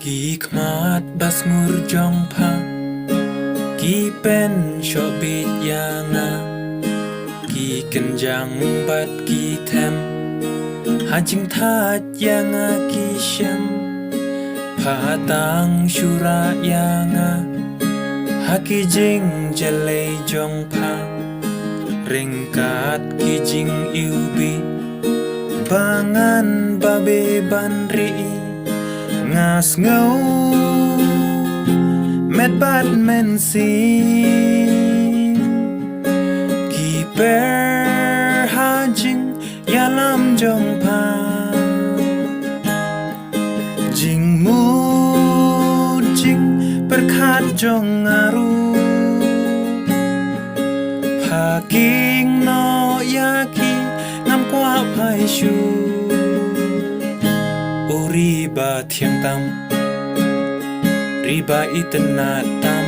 Ki khmat bas ngur jong pha Ki pen sho bit yanga Ki kenjang bat ki them Ha jing that yanga ki shem Pha tang shura yanga Ha ki jing jale jong pha Ringkat ki jing iubi Bangan babe ban ri Ngas ngau Met bat men si Ki per ha jing Yalam jong pa Jing mu jing Perkhat jong ngaru Paking no yaki Ngam kwa pai shu Riba thiang tam Riba itna tam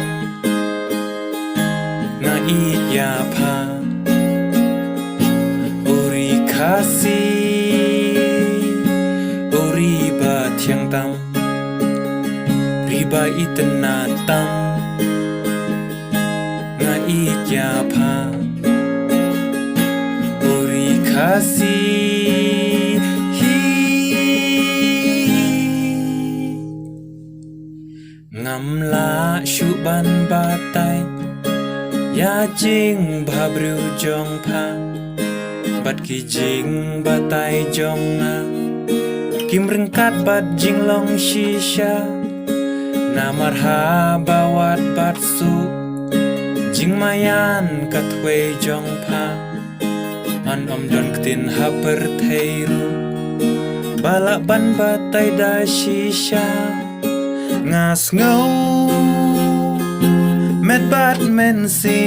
Na it ya pha Uri khasi Riba thiang tam Riba itna tam Na it ya pha Uri khasi Ngam la shu ban batai Ya jing bhabriu jong pha Bat ki jing batai jong na Kim ringkat bat jing long shisha Na marha bawat bat su Jing mayan katwe jong pha An om don ktin ha per theiru Balak ban batai da shisha Ngas ngau Met bat men si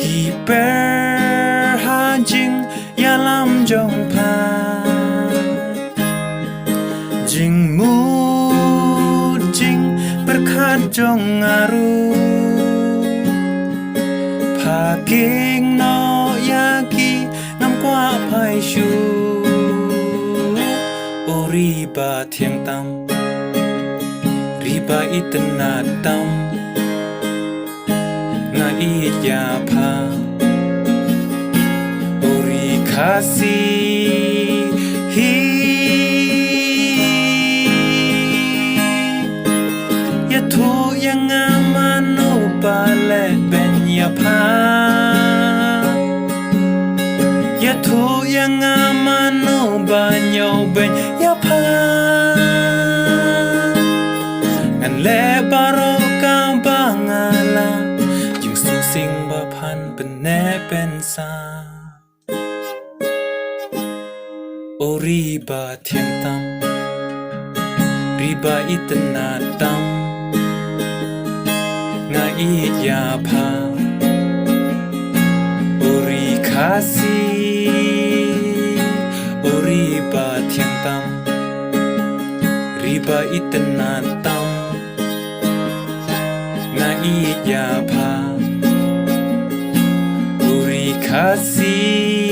Ki per ha jing Yalam jong pa Jing mu jing Perkhat jong ngaru Paking no yaki Ngam kwa pai shu Riba thiang tam Riba itna tam Nga it ya pha Uri khasi hi Ya thu yang amano pale ben ya pha Ya thu yang amano banyo ben ya pha Ngan le baro ka bangala Jing su sing ba phan pen ne pen sa O riba thiang tam Riba itna tam Nga it ya pha Uri khasi Riba thiang tam Riba itna tam Na it ya pha Uri khasi